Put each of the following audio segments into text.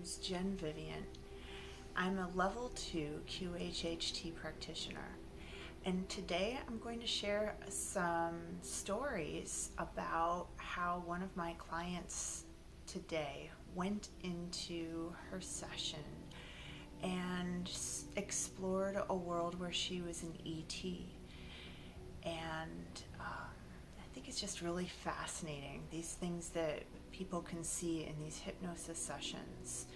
name's Jen Vivian. I'm a level 2 QHHT practitioner, and today I'm going to share some stories about how one of my clients today went into her session and explored a world where she was an ET. And I think it's just really fascinating, these things that people can see in these hypnosis sessions.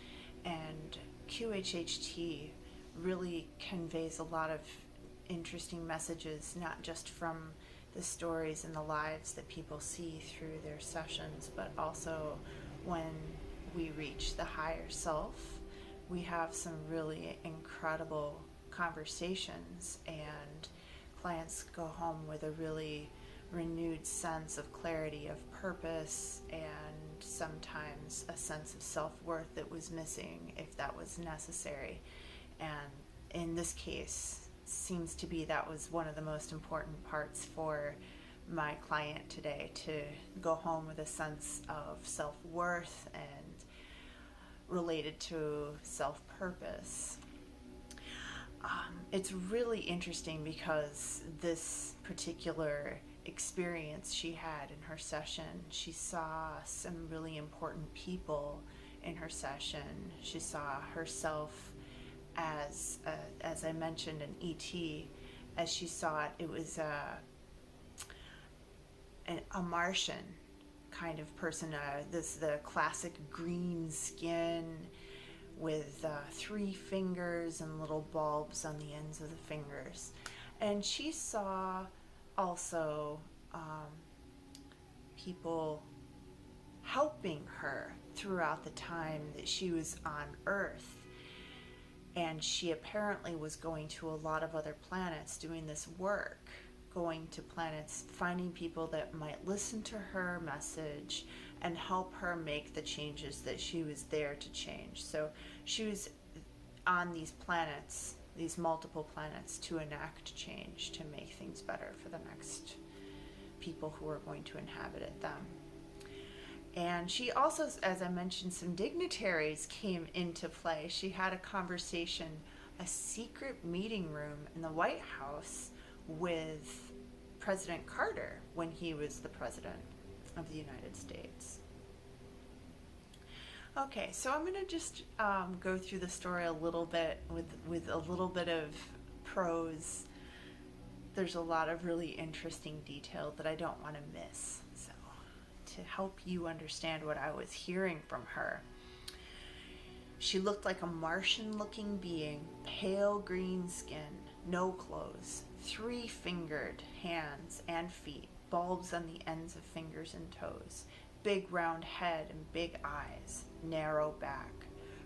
And QHHT really conveys a lot of interesting messages, not just from the stories and the lives that people see through their sessions, but also when we reach the higher self, we have some really incredible conversations, and clients go home with a really renewed sense of clarity, of purpose, and sometimes a sense of self-worth that was missing if that was necessary. And in this case, seems to be that was one of the most important parts for my client today, to go home with a sense of self-worth and related to self-purpose. It's really interesting because this particular experience she had in her session, she saw some really important people in her session. She saw herself as I mentioned, an ET. As she saw it, it was a Martian kind of person, the classic green skin with 3 fingers and little bulbs on the ends of the fingers. And she saw also people helping her throughout the time that she was on Earth. And she apparently was going to a lot of other planets doing this work, going to planets, finding people that might listen to her message and help her make the changes that she was there to change. So she was on these planets, these multiple planets, to enact change, to make things better for the next people who are going to inhabit them. And she also, as I mentioned, some dignitaries came into play. She had a conversation, a secret meeting room in the White House with President Carter when he was the president of the United States. Okay, so I'm going to just go through the story a little bit with a little bit of prose. There's a lot of really interesting detail that I don't want to miss. So to help you understand what I was hearing from her, she looked like a Martian-looking being, pale green skin, no clothes, 3-fingered hands and feet, bulbs on the ends of fingers and toes, big round head and big eyes, narrow back.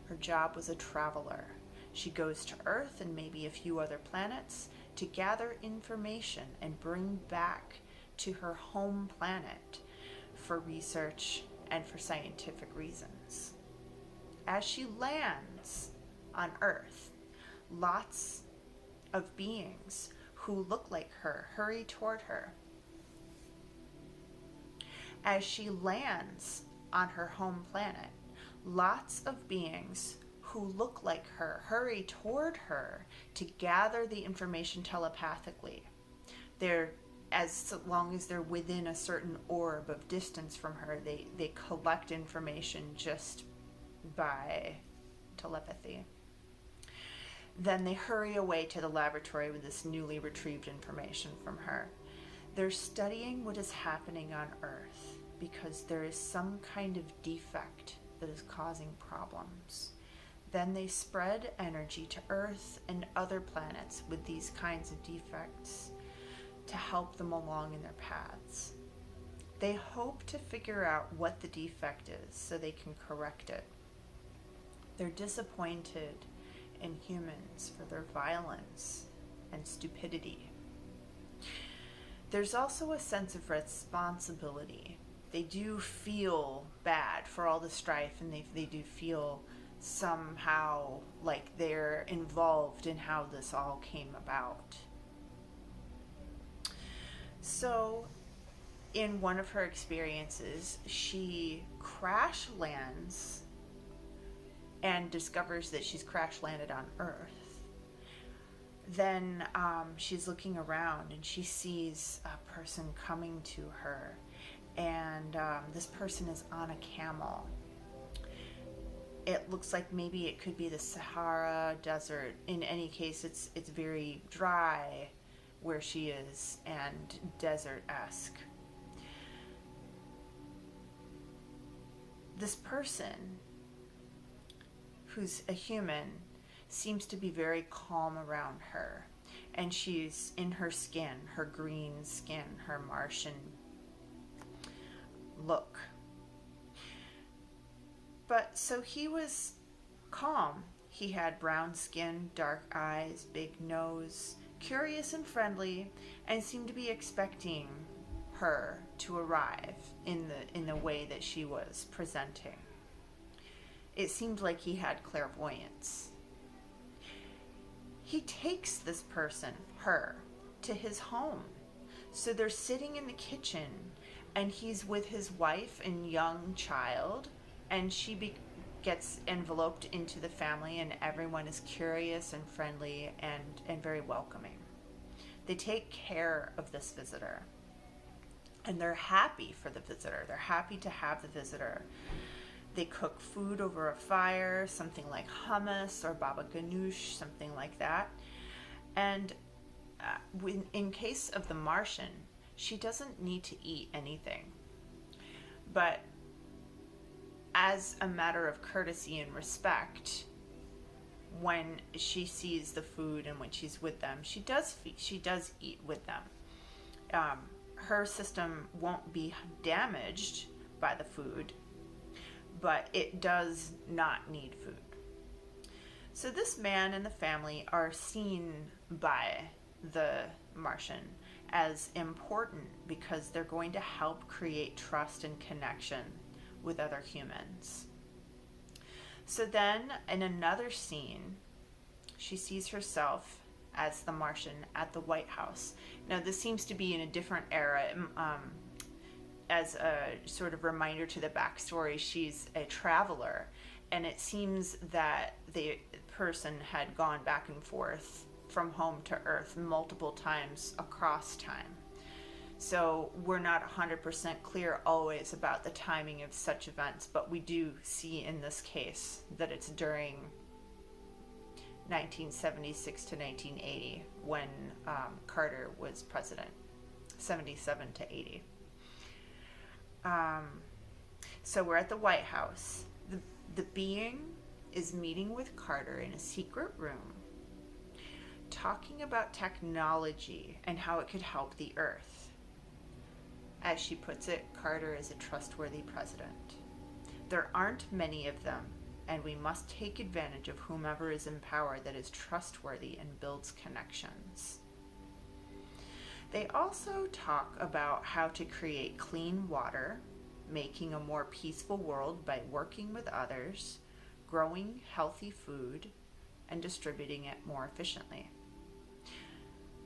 Her job was a traveler. She goes to Earth and maybe a few other planets to gather information and bring back to her home planet for research and for scientific reasons. As she lands on Earth, lots of beings who look like her hurry toward her. As she lands on her home planet, lots of beings who look like her hurry toward her to gather the information telepathically. As long as they're within a certain orb of distance from her, they collect information just by telepathy. Then they hurry away to the laboratory with this newly retrieved information from her. They're studying what is happening on Earth because there is some kind of defect that is causing problems. Then they spread energy to Earth and other planets with these kinds of defects to help them along in their paths. They hope to figure out what the defect is so they can correct it. They're disappointed in humans for their violence and stupidity. There's also a sense of responsibility. They do feel bad for all the strife, and they do feel somehow like they're involved in how this all came about. So in one of her experiences, she crash lands and discovers that she's crash landed on Earth. Then she's looking around and she sees a person coming to her, and this person is on a camel. It looks like maybe it could be the Sahara Desert. In any case, it's very dry where she is and desert-esque. This person, who's a human, seems to be very calm around her, and she's in her skin, her green skin, her Martian look. But so he was calm. He had brown skin, dark eyes, big nose, curious and friendly, and seemed to be expecting her to arrive in the way that she was presenting. It seemed like he had clairvoyance. He takes this person, her, to his home. So they're sitting in the kitchen, and he's with his wife and young child, and she gets enveloped into the family, and everyone is curious and friendly and very welcoming. They take care of this visitor, and they're happy for the visitor. They're happy to have the visitor. They cook food over a fire, something like hummus or baba ganoush, something like that. And in case of the Martian, she doesn't need to eat anything. But as a matter of courtesy and respect, when she sees the food and when she's with them, she does eat with them. Her system won't be damaged by the food, but it does not need food. So this man and the family are seen by the Martian as important because they're going to help create trust and connection with other humans. So then in another scene, she sees herself as the Martian at the White House. Now this seems to be in a different era. As a sort of reminder to the backstory, she's a traveler, and it seems that the person had gone back and forth from home to Earth multiple times across time. So we're not 100% clear always about the timing of such events, but we do see in this case that it's during 1976 to 1980 when Carter was president, 77 to 80. So we're at the White House. The being is meeting with Carter in a secret room, talking about technology and how it could help the Earth. As she puts it, Carter is a trustworthy president. There aren't many of them, and we must take advantage of whomever is in power that is trustworthy and builds connections. They also talk about how to create clean water, making a more peaceful world by working with others, growing healthy food, and distributing it more efficiently.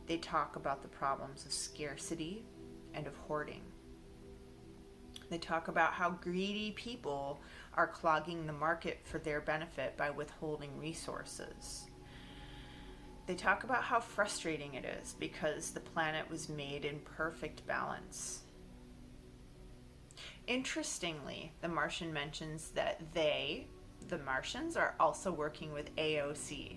They talk about the problems of scarcity and of hoarding. They talk about how greedy people are clogging the market for their benefit by withholding resources. They talk about how frustrating it is because the planet was made in perfect balance. Interestingly, the Martian mentions that they, the Martians, are also working with AOC.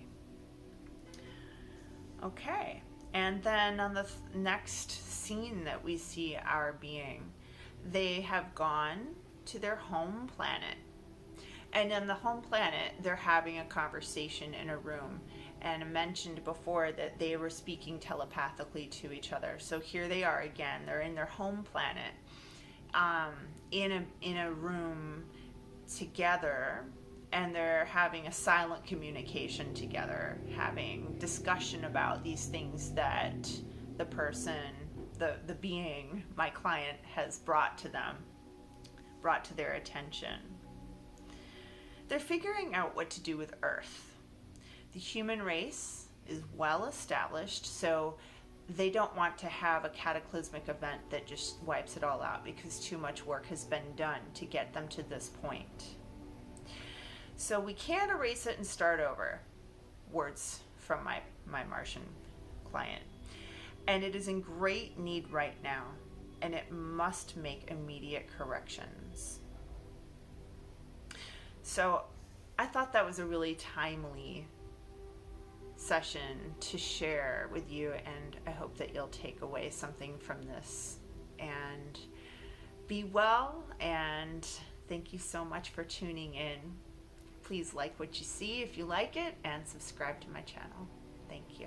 Okay, and then on the next scene that we see our being, they have gone to their home planet. And on the home planet, they're having a conversation in a room. And I mentioned before that they were speaking telepathically to each other. So here they are again. They're in their home planet, in a room together, and they're having a silent communication together, having discussion about these things that the person, the being, my client, has brought to them, brought to their attention. They're figuring out what to do with Earth. The human race is well established, so they don't want to have a cataclysmic event that just wipes it all out because too much work has been done to get them to this point. So we can't erase it and start over. Words from my Martian client. And it is in great need right now, and it must make immediate corrections. So I thought that was a really timely session to share with you, and I hope that you'll take away something from this. And be well, and thank you so much for tuning in. Please like what you see if you like it, and subscribe to my channel. Thank you.